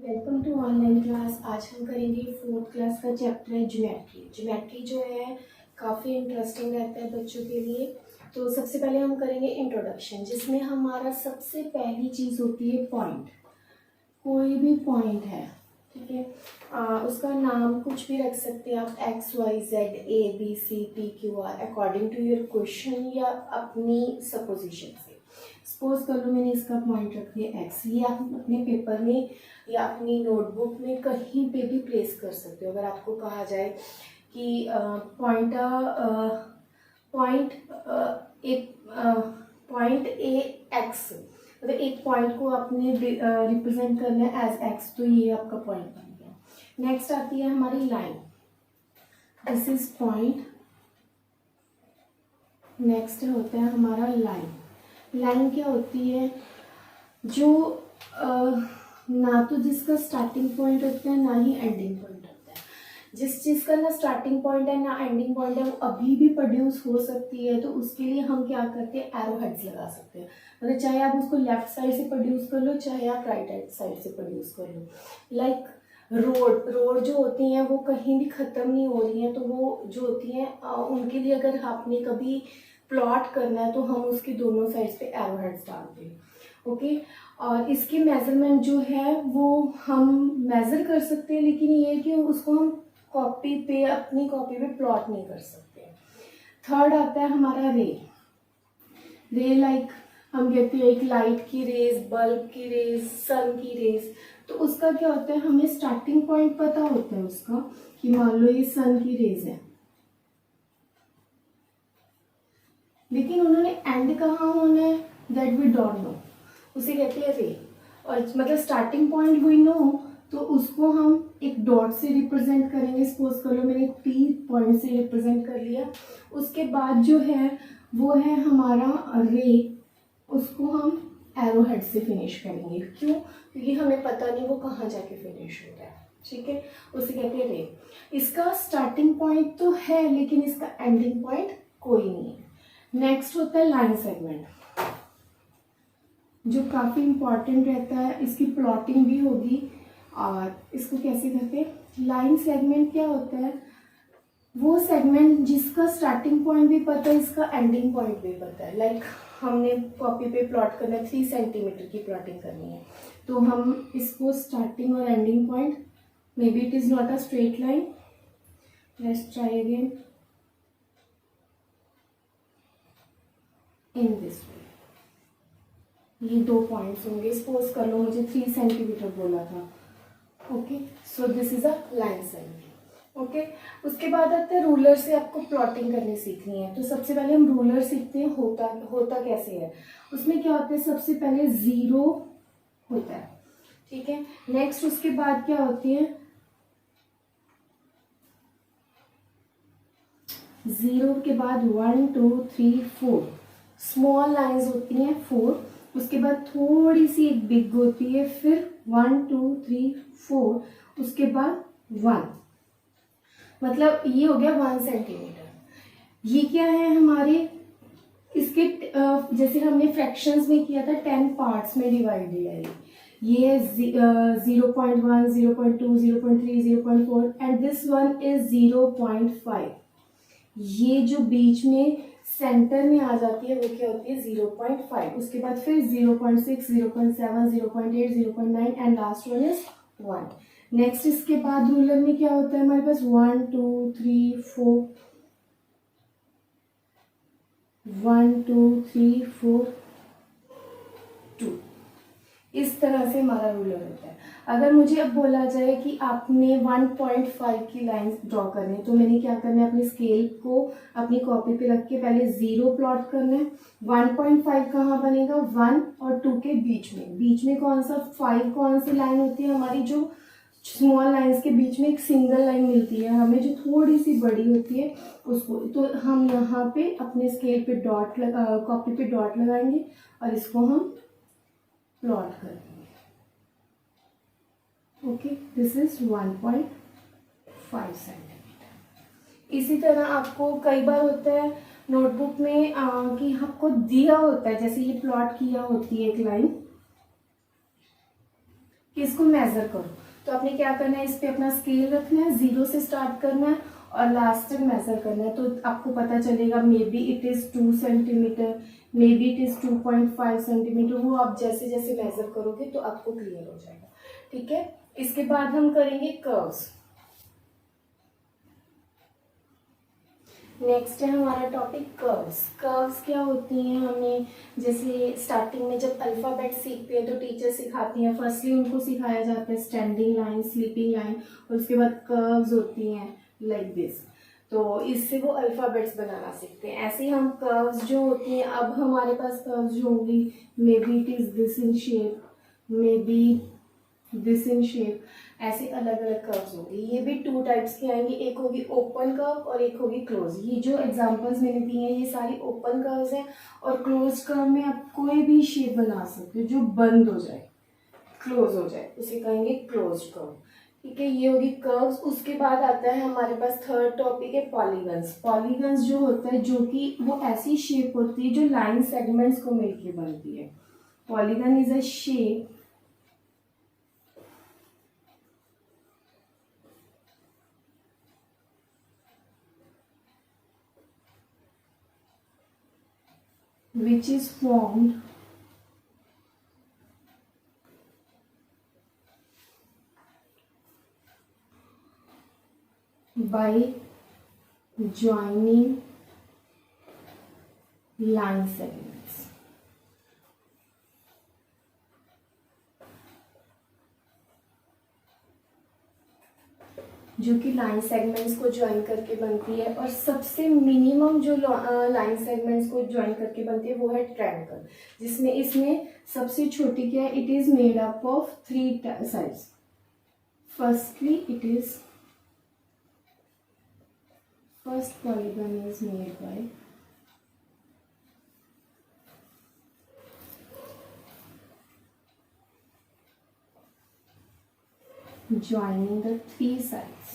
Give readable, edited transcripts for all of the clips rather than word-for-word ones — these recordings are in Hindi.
Welcome to online class. आज हम करेंगे फोर्थ क्लास का चैप्टर है ज्योमेट्री। ज्योमेट्री जो है काफ़ी इंटरेस्टिंग रहता है बच्चों के लिए। तो सबसे पहले हम करेंगे इंट्रोडक्शन, जिसमें हमारा सबसे पहली चीज़ होती है पॉइंट। कोई भी पॉइंट है, ठीक है, उसका नाम कुछ भी रख सकते हैं आप, X Y Z A B C P Q R, according to your question या अपनी सपोजिशन से। सपोज कर लो मैंने इसका पॉइंट रख दिया एक्स, ये आप अपने पेपर में या अपनी नोटबुक में कहीं पे भी प्लेस कर सकते हो। अगर आपको कहा जाए कि पॉइंट ए एक्स, मतलब एक पॉइंट को आपने रिप्रेजेंट करना है एज एक्स, तो ये आपका पॉइंट बन गया। नेक्स्ट आती है हमारी line, this is point. Next होता है हमारा लाइन। लाइन क्या होती है? जो ना तो जिसका स्टार्टिंग पॉइंट होता है ना ही एंडिंग पॉइंट होता है। जिस चीज़ का ना स्टार्टिंग पॉइंट है ना एंडिंग पॉइंट है, वो अभी भी प्रोड्यूस हो सकती है। तो उसके लिए हम क्या करते हैं, एरो हेड्स लगा सकते हैं। मतलब चाहे आप उसको लेफ्ट साइड से प्रोड्यूस कर लो, चाहे आप राइट साइड से प्रोड्यूस कर लो। लाइक रोड जो होती हैं वो कहीं भी ख़त्म नहीं हो रही हैं, तो वो जो होती हैं उनके लिए अगर आपने कभी प्लॉट करना है तो हम उसके दोनों साइड्स पे एरो हेड्स डालते हैं। ओके, और इसकी मेजरमेंट जो है वो हम मेज़र कर सकते हैं, लेकिन ये कि उसको हम कॉपी पे, अपनी कॉपी पे प्लॉट नहीं कर सकते। थर्ड आता है हमारा रे लाइक हम कहते हैं एक लाइट की रेज, बल्ब की रेज, सन की रेज। तो उसका क्या होता है, हमें स्टार्टिंग पॉइंट पता होता है उसका, कि मान लो ये सन की रेज है, लेकिन उन्होंने एंड कहाँ होना है दैट वी डोंट नो, उसे कहते हैं रे। और मतलब स्टार्टिंग पॉइंट वी नो, तो उसको हम एक डॉट से रिप्रेजेंट करेंगे। सपोज कर लो मैंने पी पॉइंट से रिप्रेजेंट कर लिया। उसके बाद जो है वो है हमारा रे, उसको हम एरो हेड से फिनिश करेंगे। क्यों? क्योंकि हमें पता नहीं वो कहाँ जाके फिनिश होता है, ठीक है। उसे कहते हैं रे। इसका स्टार्टिंग पॉइंट तो है, लेकिन इसका एंडिंग पॉइंट कोई नहीं है। नेक्स्ट होता है लाइन सेगमेंट, जो काफ़ी इम्पॉर्टेंट रहता है। इसकी प्लॉटिंग भी होगी। और इसको कैसे करते हैं, लाइन सेगमेंट क्या होता है, वो सेगमेंट जिसका स्टार्टिंग पॉइंट भी पता है, इसका एंडिंग पॉइंट भी पता है। लाइक हमने कॉपी पे प्लॉट करना है, 3 सेंटीमीटर की प्लॉटिंग करनी है, तो हम इसको स्टार्टिंग और ending point, may be it is not a straight line, let's try again in this way. ये 2 पॉइंट्स होंगे। सपोज कर लो मुझे 3 सेंटीमीटर बोला था। Okay, so this is a line segment. Okay, उसके बाद आता है रूलर से आपको प्लॉटिंग करनी सीखनी है। तो सबसे पहले हम रूलर सीखते हैं, होता कैसे है। उसमें क्या होता है, सबसे पहले 0 होता है, ठीक है। नेक्स्ट उसके बाद क्या होती है, 0 के बाद 1 2 3 4 स्मॉल लाइंस होती हैं 4। उसके बाद थोड़ी सी एक बिग होती है, फिर 1 2 3 4, उसके बाद 1, मतलब ये हो गया 1 सेंटीमीटर। ये क्या है हमारे, इसके जैसे हमने फ्रैक्शंस में किया था 10 पार्ट्स में डिवाइडेड है। ये 0.1 0.2 0.3 0.4 एंड दिस वन इज 0.5। ये जो बीच में सेंटर में आ जाती है वो क्या होती है, 0.5। उसके बाद फिर 0.6 0.7 0.8 0.9 and last one is 1। Next इसके बाद रूलर में क्या होता है हमारे पास, 1 2 3 4 1 2 3 4 2, इस तरह से हमारा रूलर होता है। अगर मुझे अब बोला जाए कि आपने 1.5 की लाइन ड्रॉ करनी है, तो मैंने क्या करना है, अपने स्केल को अपनी कॉपी पे रख के पहले 0 प्लॉट करना है। 1.5 कहाँ बनेगा, 1 और 2 के बीच में कौन सा 5, कौन सी लाइन होती है हमारी, जो स्मॉल लाइंस के बीच में एक सिंगल लाइन मिलती है हमें, जो थोड़ी सी बड़ी होती है उसको। तो हम यहाँ पे अपने स्केल पे डॉट कॉपी पे डॉट लगाएंगे और इसको हम प्लॉट करेंगे। Okay, this is 1.5 centimetre. इसी तरह आपको कई बार होता है नोटबुक में कि आपको दिया होता है, जैसे ये प्लॉट किया होती है एक लाइन, कि इसको मेजर करो, तो आपने क्या करना है, इस पे अपना स्केल रखना है, 0 से स्टार्ट करना है और लास्ट तक मेजर करना है। तो आपको पता चलेगा may be it is 2 centimetre, may be it is 2.5 centimetre. वो आप जैसे जैसे मेजर करोगे तो आपको क्लियर हो जाएगा। ठीक है, इसके बाद हम करेंगे कर्व्स। नेक्स्ट है हमारा टॉपिक कर्व्स। कर्व्स क्या होती हैं, हमें जैसे स्टार्टिंग में जब अल्फ़ाबेट सीखते हैं तो टीचर सिखाती हैं, फर्स्टली उनको सिखाया जाता है स्टैंडिंग लाइन, स्लीपिंग लाइन, और उसके बाद कर्व्स होती हैं लाइक दिस। तो इससे वो अल्फ़ाबेट्स बनाना सीखते हैं। ऐसे ही हम कर्व्स जो होती हैं, अब हमारे पास कर्व्स जो होंगी, may be it is this in shape, may be this in shape, ऐसे अलग अलग कर्व्स होंगे। ये भी 2 टाइप्स के आएंगे, एक होगी ओपन कर्व और एक होगी क्लोज। ये जो एग्जांपल्स मैंने दिए हैं ये सारी ओपन कर्व्स हैं, और क्लोज कर्व में आप कोई भी शेप बना सकते हो जो बंद हो जाए, क्लोज हो जाए, उसे कहेंगे क्लोज कर्व। ठीक है, ये होगी कर्व्स। उसके बाद आता है हमारे पास थर्ड टॉपिक है पॉलीगन्स। पॉलीगन्स जो होता है, जो कि वो ऐसी शेप होती है जो लाइन सेगमेंट्स को मिलकर बनती है। Polygon is a shape which is formed by joining line segments। जो कि लाइन सेगमेंट्स को ज्वाइन करके बनती है, और सबसे मिनिमम जो लाइन सेगमेंट्स को ज्वाइन करके बनती है वो है ट्रायंगल, जिसमें इसमें सबसे छोटी क्या है, it is made up of 3 sides. Firstly it is first polygon is made by joining the 3 sides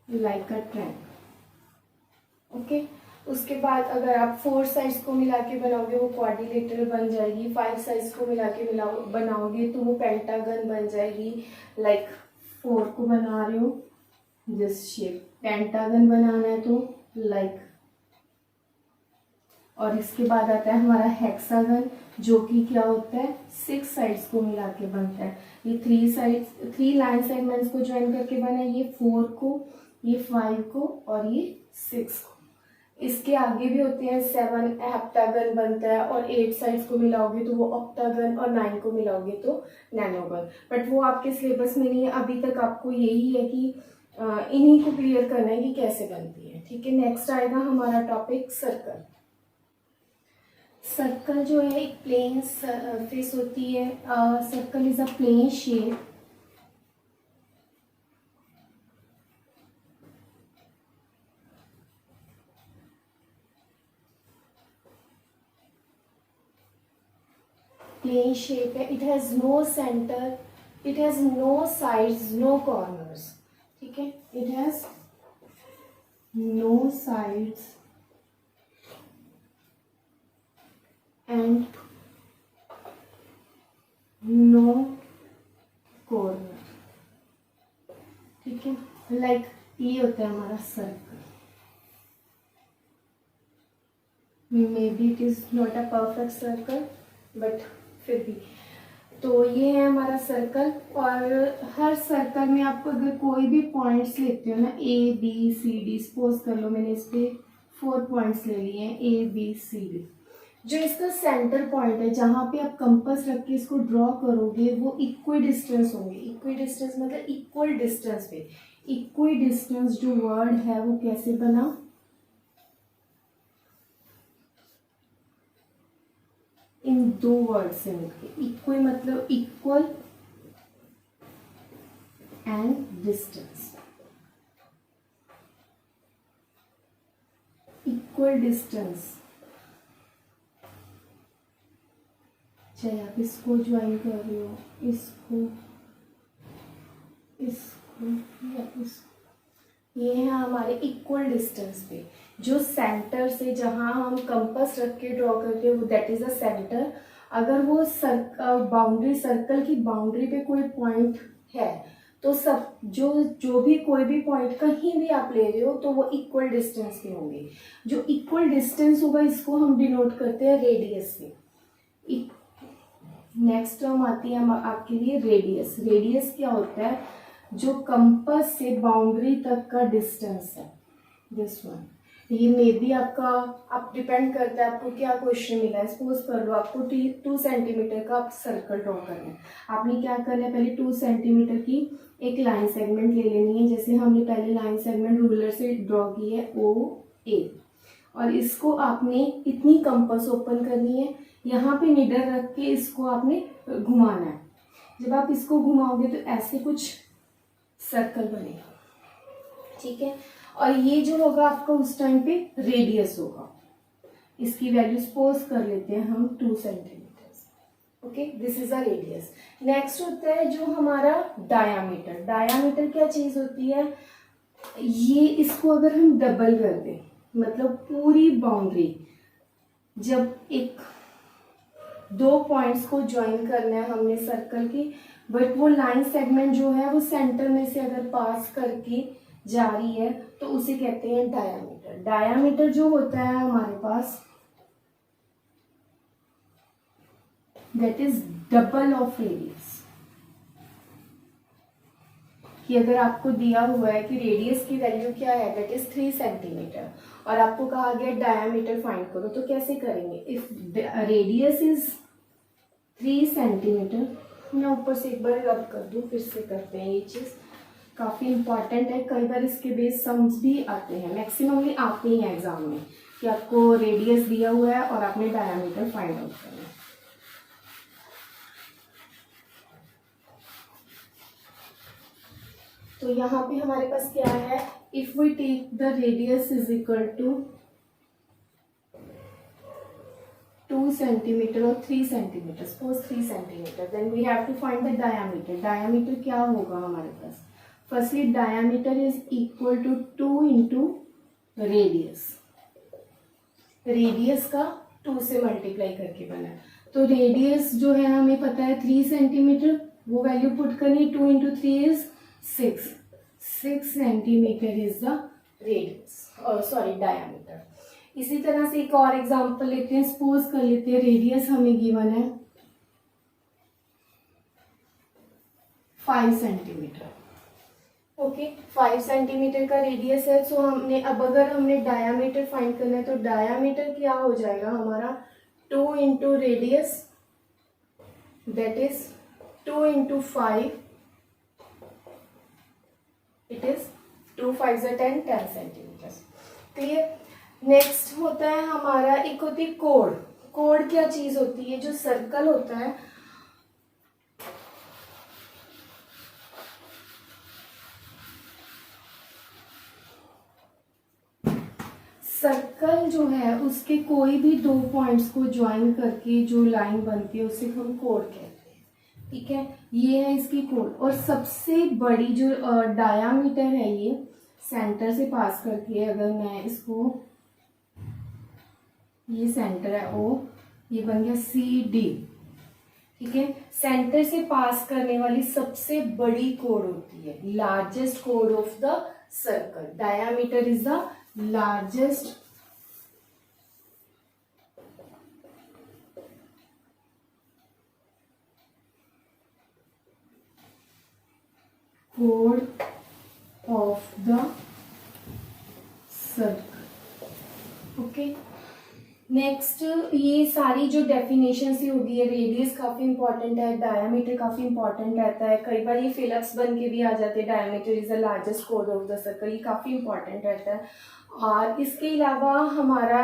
like a triangle। Okay, उसके बाद अगर आप 4 साइड्स को मिला के बनाओगे वो क्वाड्रिलेटरल बन जाएगी, 5 साइड्स को मिला के बनाओगे तो वो पेंटागन बन जाएगी। लाइक 4 को बना रहे हो दिस शेप, पेंटागन बनाना है तो लाइक। और इसके बाद आता है हमारा हेक्सागन, जो कि क्या होता है 6 साइड्स को मिला के बनता है। ये 3 लाइन सेगमेंट्स को ज्वाइन करके बना है, ये 4 को, ये 5 को और ये 6 को। इसके आगे भी होते हैं 7 हेप्टागन बनता है, और 8 साइड्स को मिलाओगे तो वो ऑक्टागन, और 9 को मिलाओगे तो नैनोगन। बट वो आपके सिलेबस में नहीं है, अभी तक आपको यही है कि इन्हीं को क्लियर करना है कि कैसे बनती है। ठीक है, नेक्स्ट आएगा हमारा टॉपिक सर्कल। सर्कल जो है एक प्लेन सरफेस होती है। Circle is a plane shape plane shape है, it has no centre, it has no sides, no corners. ठीक है, it has no sides and no corner. ठीक है, लाइक ये होता है हमारा circle. Maybe it is not a perfect circle, but फिर भी। तो ये है हमारा सर्कल, और हर सर्कल में आपको अगर कोई भी पॉइंट्स लेते हो ना, A B C D, suppose कर लो मैंने इस पे 4 पॉइंट्स ले लिए हैं, ए बी सी डी। जो इसका सेंटर पॉइंट है, जहाँ पे आप कंपास रख के इसको ड्रॉ करोगे, वो इक्वी डिस्टेंस होंगे। इक्वी डिस्टेंस मतलब इक्वल डिस्टेंस पे। इक्वी डिस्टेंस जो वर्ड है वो कैसे बना, इन 2 वर्ड से मिलके। इक्वी मतलब equal and distance. Equal distance, चाहे आप इसको ज्वाइन कर रहे हो, इसको, इसको या इसको, ये है हमारे इक्वल डिस्टेंस पे, जो सेंटर से जहाँ हम कंपास रख के ड्रॉ करते हैं वो दैट इज अ सेंटर। अगर वो बाउंड्री सर्कल की बाउंड्री पे कोई पॉइंट है तो सब जो भी कोई भी पॉइंट कहीं भी आप ले रहे हो तो वो इक्वल डिस्टेंस पे होंगे। जो इक्वल डिस्टेंस होगा इसको हम डिनोट करते हैं रेडियस से। नेक्स्ट टर्म आती है आपके लिए रेडियस। रेडियस क्या होता है, जो कंपास से बाउंड्री तक का डिस्टेंस है, दिस वन। ये मे बी आपका आप डिपेंड करता है आपको क्या क्वेश्चन मिला है। सपोज कर लो आपको 2 सेंटीमीटर का सर्कल ड्रॉ करना है। आपने क्या करना है, पहले 2 सेंटीमीटर की एक लाइन सेगमेंट ले लेनी है। जैसे हमने पहले लाइन सेगमेंट रूलर से ड्रॉ की है OA, और इसको आपने इतनी कंपास ओपन करनी है, यहाँ पे निडल रख के इसको आपने घुमाना है। जब आप इसको घुमाओगे तो ऐसे कुछ सर्कल बनेगा, ठीक है। और ये जो होगा आपका उस टाइम पे रेडियस होगा। इसकी वैल्यू सपोज कर लेते हैं हम 2 centimetre. Okay, this is a radius. Next होता है जो हमारा डायामीटर। डायामीटर क्या चीज होती है, ये इसको अगर हम डबल कर दें, मतलब पूरी बाउंड्री, जब एक 2 पॉइंट्स को ज्वाइन करना है हमने सर्कल की, बट वो लाइन सेगमेंट जो है वो सेंटर में से अगर पास करके जा रही है तो उसे कहते हैं डायामीटर। डायामीटर जो होता है हमारे पास that is double of radius. कि अगर आपको दिया हुआ है कि रेडियस की वैल्यू क्या है, दैट इज 3 सेंटीमीटर, और आपको कहा गया डायामीटर फाइंड करो, तो कैसे करेंगे। इफ रेडियस इज 3 सेंटीमीटर, मैं ऊपर से एक बार रब कर दूं, फिर से करते हैं। ये चीज काफी इंपॉर्टेंट है, कई बार इसके बेस सम्स भी आते हैं, मैक्सिममली आते ही हैं एग्जाम में, कि आपको रेडियस दिया हुआ है और आपने डायामीटर फाइंड आउट करना है। तो यहाँ पे हमारे पास क्या है, if we take the radius is equal to 2 centimetre और 3 centimetre, suppose 3 centimetre, then we have to find the diameter. Diameter क्या होगा हमारे पास, firstly diameter is equal to 2 into radius. Radius का 2 से मल्टीप्लाई करके बना है, तो रेडियस जो है हमें पता है 3 सेंटीमीटर, वो वैल्यू पुट करनी, 2 into 3 is 6 centimetre is the radius, sorry diameter. इसी तरह से एक और एग्जांपल लेते हैं, सपोज कर लेते हैं रेडियस हमें गिवन है 5 सेंटीमीटर। ओके, 5 सेंटीमीटर का रेडियस है। सो हमने अब अगर हमने डायामीटर फाइंड करना है तो डायामीटर क्या हो जाएगा हमारा, 2 into radius that is 2 into 5, it is 2 5 10 centimetre. Clear. Next होता है हमारा, एक होती है कोड। कोड क्या चीज होती है, जो सर्कल होता है सर्कल जो है उसके कोई भी 2 पॉइंट्स को ज्वाइन करके जो लाइन बनती है उसे हम कोड कहते हैं, ठीक है। ये है इसकी कोड। और सबसे बड़ी जो डायामीटर है, ये सेंटर से पास करके, अगर मैं इसको, ये सेंटर है O, ये बन गया CD, ठीक है। सेंटर से पास करने वाली सबसे बड़ी कोड होती है, largest code of the circle. Diameter is the largest code of the circle. Okay, next ये सारी जो डेफिनेशन सी होगी है, रेडियस काफी इंपॉर्टेंट है, डायामीटर काफी इंपॉर्टेंट रहता है, कई बार ये फिलअप्स बन के भी आ जाते हैं, diameter is the largest code of the circle, ये काफी इंपॉर्टेंट रहता है। और इसके अलावा हमारा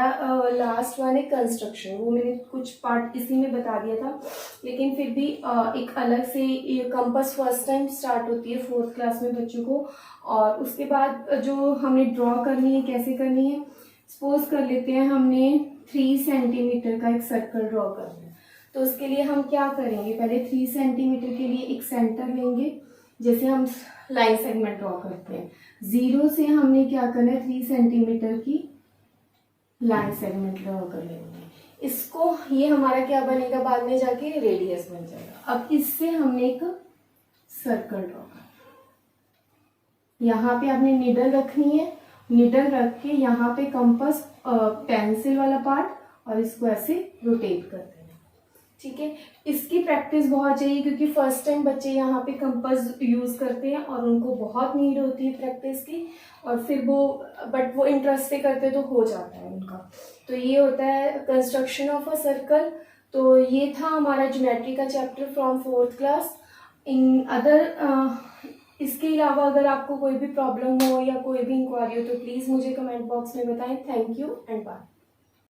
लास्ट वन है कंस्ट्रक्शन, वो मैंने कुछ पार्ट इसी में बता दिया था, लेकिन फिर भी एक अलग से ये कंपास फर्स्ट टाइम स्टार्ट होती है 4th क्लास में बच्चों को, और उसके बाद जो हमने ड्रॉ करनी है, कैसे करनी है, सपोज कर लेते हैं हमने 3 सेंटीमीटर का एक सर्कल ड्रॉ करना है, तो उसके लिए हम क्या करेंगे, पहले 3 सेंटीमीटर के लिए एक सेंटर लेंगे, जैसे हम लाइन सेगमेंट ड्रॉ करते हैं, जीरो से हमने क्या करना है, 3 सेंटीमीटर की लाइन सेगमेंट ड्रॉ कर लेंगे। इसको, ये हमारा क्या बनेगा, बाद में जाके रेडियस बन जाएगा। अब इससे हमने एक सर्कल ड्रॉ करना है। यहाँ पे आपने निडल रखनी है, निडल रख के यहाँ पे कंपास पेंसिल वाला पार्ट और इसको ऐसे रोटेट कर देना। ठीक है, इसकी प्रैक्टिस बहुत चाहिए क्योंकि फर्स्ट टाइम बच्चे यहाँ पे कंपास यूज करते हैं और उनको बहुत नीड होती है प्रैक्टिस की, और फिर वो इंटरेस्ट से करते तो हो जाता है उनका। तो ये होता है कंस्ट्रक्शन ऑफ अ सर्कल। तो ये था हमारा ज्योमेट्री का chapter from 4th class. In other इसके अलावा अगर आपको कोई भी प्रॉब्लम हो या कोई भी इंक्वायरी हो तो प्लीज़ मुझे कमेंट बॉक्स में बताएं। Thank you and bye.